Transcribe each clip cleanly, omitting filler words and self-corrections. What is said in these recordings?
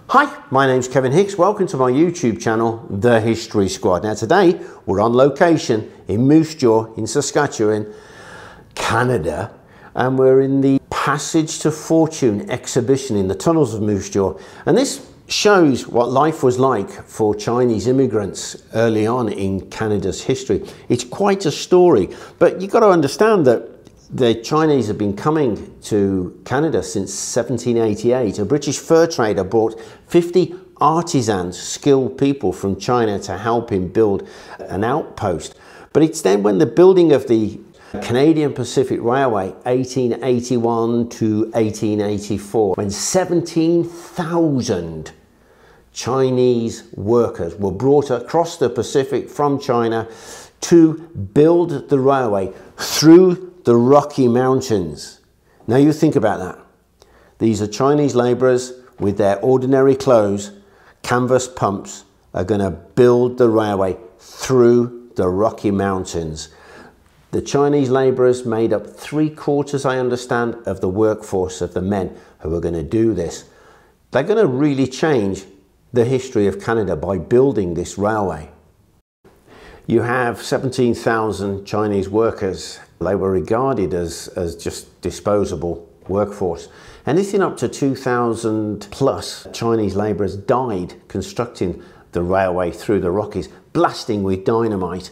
Hi, my name's Kevin Hicks. Welcome to my YouTube channel, The History Squad. Now today we're on location in Moose Jaw in Saskatchewan, Canada, and we're in the Passage to Fortune exhibition in the tunnels of Moose Jaw. And this shows what life was like for Chinese immigrants early on in Canada's history. It's quite a story, but you've got to understand that the Chinese have been coming to Canada since 1788. A British fur trader brought 50 artisans, skilled people from China to help him build an outpost. But it's then when the building of the Canadian Pacific Railway, 1881 to 1884, when 17,000 Chinese workers were brought across the Pacific from China to build the railway through the Rocky Mountains. Now you think about that. These are Chinese laborers with their ordinary clothes, canvas pumps, are going to build the railway through the Rocky Mountains. The Chinese laborers made up 3/4, I understand, of the workforce of the men who are going to do this. They're going to really change the history of Canada by building this railway. You have 17,000 Chinese workers. They were regarded as just disposable workforce. Anything up to 2,000 plus Chinese labourers died constructing the railway through the Rockies, blasting with dynamite,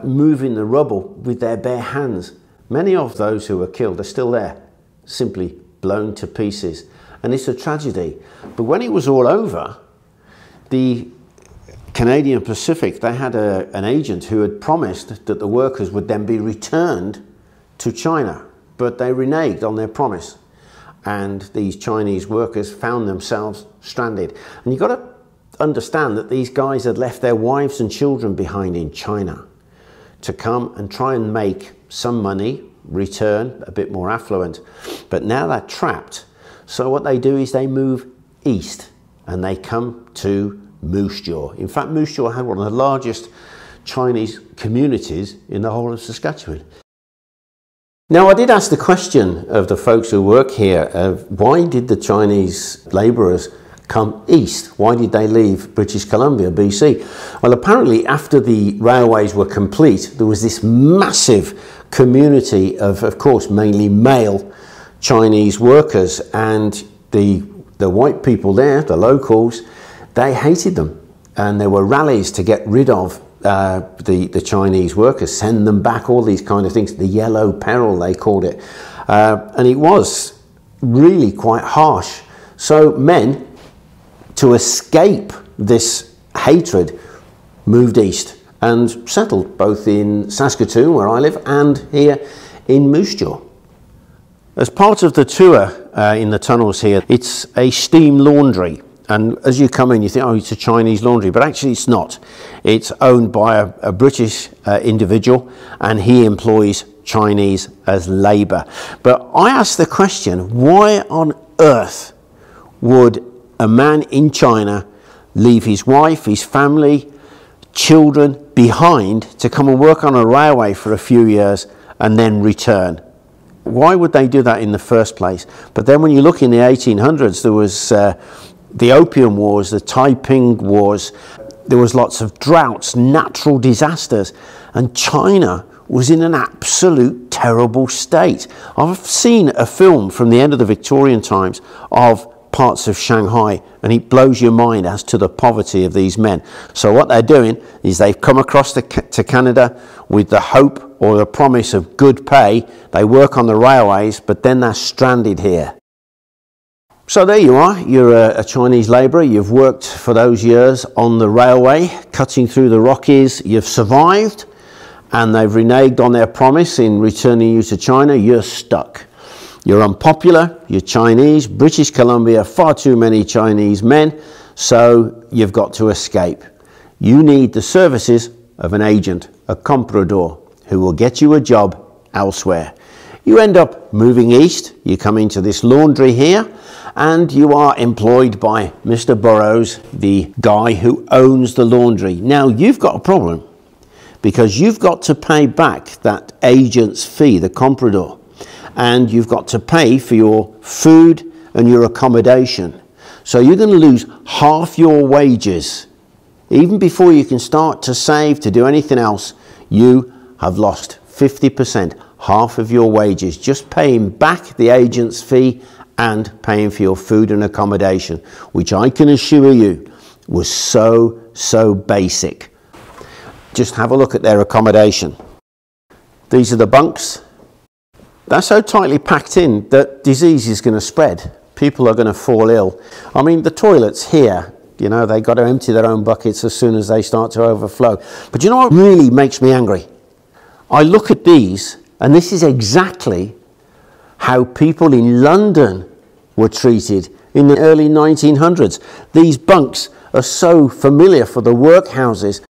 moving the rubble with their bare hands. Many of those who were killed are still there, simply blown to pieces. And it's a tragedy. But when it was all over, the Canadian Pacific, they had an agent who had promised that the workers would then be returned to China, but they reneged on their promise, and these Chinese workers found themselves stranded. And you've got to understand that these guys had left their wives and children behind in China to come and try and make some money, return a bit more affluent, but now they're trapped. So what they do is they move east and they come to Moose Jaw. In fact, Moose Jaw had one of the largest Chinese communities in the whole of Saskatchewan. Now, I did ask the question of the folks who work here, why did the Chinese labourers come east? Why did they leave British Columbia, BC? Well, apparently after the railways were complete, there was this massive community of course, mainly male Chinese workers, and the white people there, the locals, they hated them, and there were rallies to get rid of the Chinese workers, send them back, all these kind of things. The yellow peril, they called it. And it was really quite harsh. So men, to escape this hatred, moved east and settled both in Saskatoon, where I live, and here in Moose Jaw. As part of the tour in the tunnels here, it's a steam laundry. And as you come in, you think, oh, it's a Chinese laundry, but actually it's not. It's owned by a British individual, and he employs Chinese as labour. But I asked the question, why on earth would a man in China leave his wife, his family, children behind to come and work on a railway for a few years and then return? Why would they do that in the first place? But then when you look in the 1800s, there was the Opium Wars, the Taiping Wars, there was lots of droughts, natural disasters, and China was in an absolute terrible state. I've seen a film from the end of the Victorian times of parts of Shanghai, and it blows your mind as to the poverty of these men. So what they're doing is they've come across to Canada with the hope or the promise of good pay. They work on the railways, but then they're stranded here. So there you are, you're a Chinese labourer, you've worked for those years on the railway, cutting through the Rockies, you've survived, and they've reneged on their promise in returning you to China. You're stuck. You're unpopular, you're Chinese, British Columbia, far too many Chinese men, so you've got to escape. You need the services of an agent, a comprador, who will get you a job elsewhere. You end up moving east, you come into this laundry here, and you are employed by Mr. Burrows, the guy who owns the laundry. Now, you've got a problem, because you've got to pay back that agent's fee, the comprador, and you've got to pay for your food and your accommodation. So you're going to lose half your wages. Even before you can start to save, to do anything else, you have lost 50%, half of your wages, just paying back the agent's fee and paying for your food and accommodation, which I can assure you was so basic. Just have a look at their accommodation. These are the bunks. They're so tightly packed in that disease is going to spread. People are going to fall ill. I mean, the toilets here, you know, they've got to empty their own buckets as soon as they start to overflow. But you know what really makes me angry? I look at these, and this is exactly how people in London were treated in the early 1900s. These bunks are so familiar for the workhouses.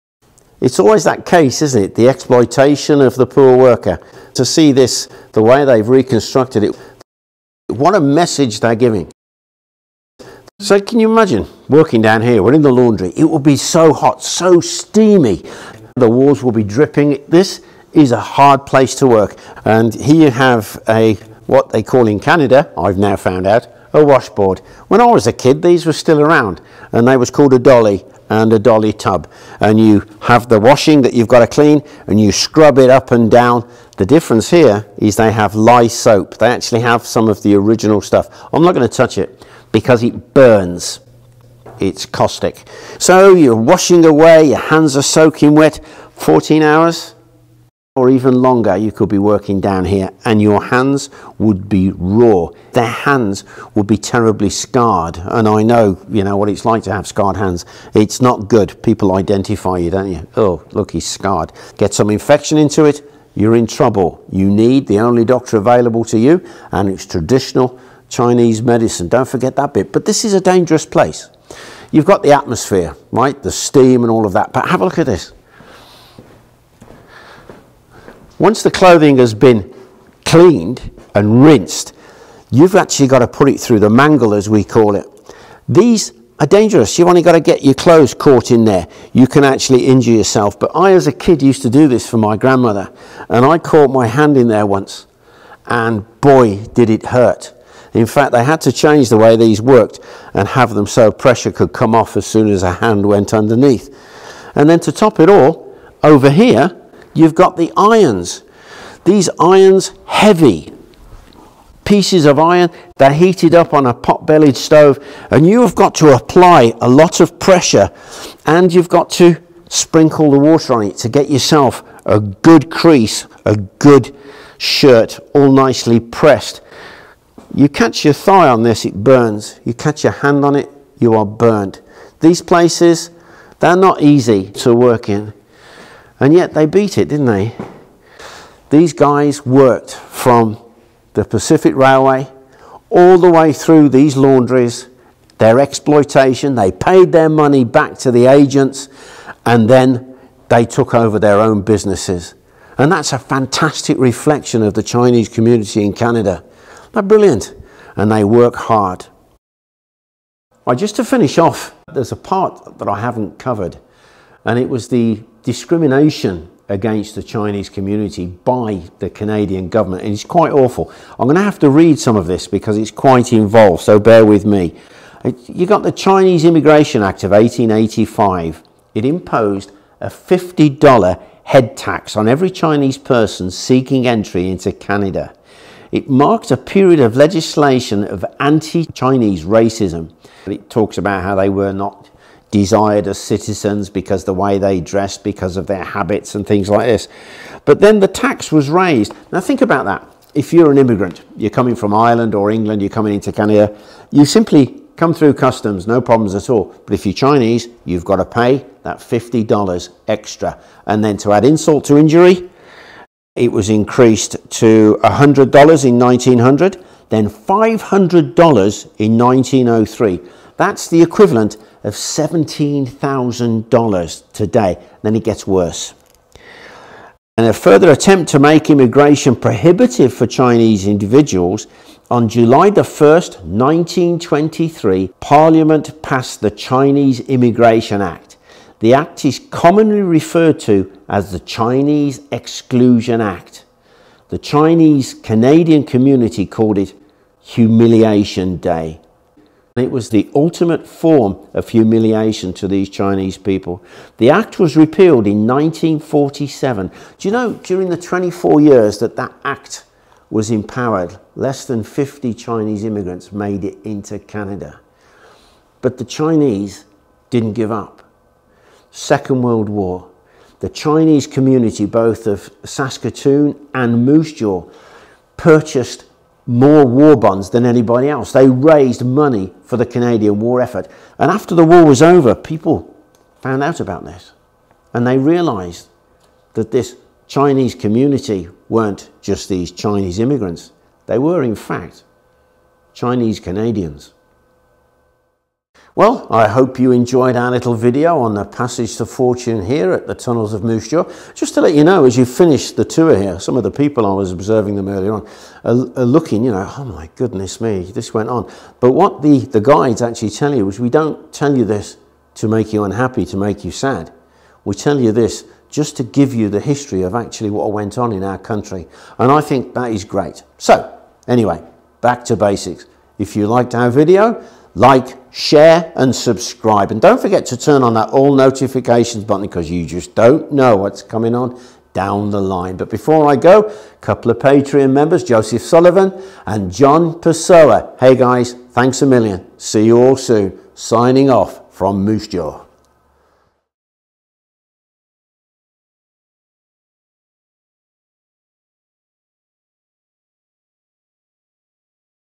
It's always that case, isn't it? The exploitation of the poor worker. To see this, the way they've reconstructed it, what a message they're giving. So can you imagine working down here? We're in the laundry. It will be so hot, so steamy. The walls will be dripping. This is a hard place to work. And here you have what they call in Canada, I've now found out, a washboard. When I was a kid, these were still around, and they was called a dolly and a dolly tub. And you have the washing that you've got to clean, and you scrub it up and down. The difference here is they have lye soap. They actually have some of the original stuff. I'm not going to touch it because it burns. It's caustic. So you're washing away, your hands are soaking wet, 14 hours or even longer you could be working down here, and your hands would be raw. Their hands would be terribly scarred, and I know, you know, what it's like to have scarred hands. It's not good. People identify you, don't you? Oh, look, he's scarred. Get some infection into it, you're in trouble. You need the only doctor available to you, and it's traditional Chinese medicine. Don't forget that bit. But this is a dangerous place. You've got the atmosphere, right? The steam and all of that. But have a look at this. Once the clothing has been cleaned and rinsed, you've actually got to put it through the mangle, as we call it. These are dangerous. You've only got to get your clothes caught in there. You can actually injure yourself. But I, as a kid, used to do this for my grandmother, and I caught my hand in there once, and boy, did it hurt. In fact, they had to change the way these worked and have them so pressure could come off as soon as a hand went underneath. And then to top it all, over here, you've got the irons. These irons, heavy pieces of iron, they're heated up on a pot-bellied stove, and you have got to apply a lot of pressure, and you've got to sprinkle the water on it to get yourself a good crease, a good shirt, all nicely pressed. You catch your thigh on this, it burns. You catch your hand on it, you are burned. These places, they're not easy to work in. And yet they beat it, didn't they? These guys worked from the Pacific Railway all the way through these laundries, their exploitation. They paid their money back to the agents, and then they took over their own businesses. And that's a fantastic reflection of the Chinese community in Canada. They're brilliant, and they work hard. Well, just to finish off, there's a part that I haven't covered, and it was the discrimination against the Chinese community by the Canadian government, and it's quite awful. I'm going to have to read some of this because it's quite involved, so bear with me. You got the Chinese Immigration Act of 1885. It imposed a $50 head tax on every Chinese person seeking entry into Canada. It marked a period of legislation of anti-Chinese racism. It talks about how they were not desired as citizens because the way they dressed, because of their habits and things like this. But then the tax was raised. Now think about that. If you're an immigrant, you're coming from Ireland or England, you're coming into Canada, you simply come through customs, no problems at all. But if you're Chinese, you've got to pay that $50 extra. And then to add insult to injury, it was increased to $100 in 1900, then $500 in 1903. That's the equivalent of $17,000 today. Then it gets worse. And a further attempt to make immigration prohibitive for Chinese individuals, on July the 1st, 1923, Parliament passed the Chinese Immigration Act. The act is commonly referred to as the Chinese Exclusion Act. The Chinese Canadian community called it Humiliation Day. It was the ultimate form of humiliation to these Chinese people. The act was repealed in 1947. Do you know, during the 24 years that that act was empowered, less than 50 Chinese immigrants made it into Canada. But the Chinese didn't give up. Second World War. The Chinese community, both of Saskatoon and Moose Jaw, purchased more war bonds than anybody else. They raised money for the Canadian war effort. And after the war was over, people found out about this. And they realized that this Chinese community weren't just these Chinese immigrants. They were, in fact, Chinese Canadians. Well, I hope you enjoyed our little video on the passage to fortune here at the tunnels of Moose Jaw. Just to let you know, as you finish the tour here, some of the people, I was observing them earlier on, are looking, you know, oh my goodness me, this went on. But what the guides actually tell you is we don't tell you this to make you unhappy, to make you sad. We tell you this just to give you the history of actually what went on in our country. And I think that is great. So, anyway, back to basics. If you liked our video, like, share and subscribe. And don't forget to turn on that all notifications button because you just don't know what's coming on down the line. But before I go, a couple of Patreon members, Joseph Sullivan and John Pessoa. Hey guys, thanks a million. See you all soon. Signing off from Moose Jaw.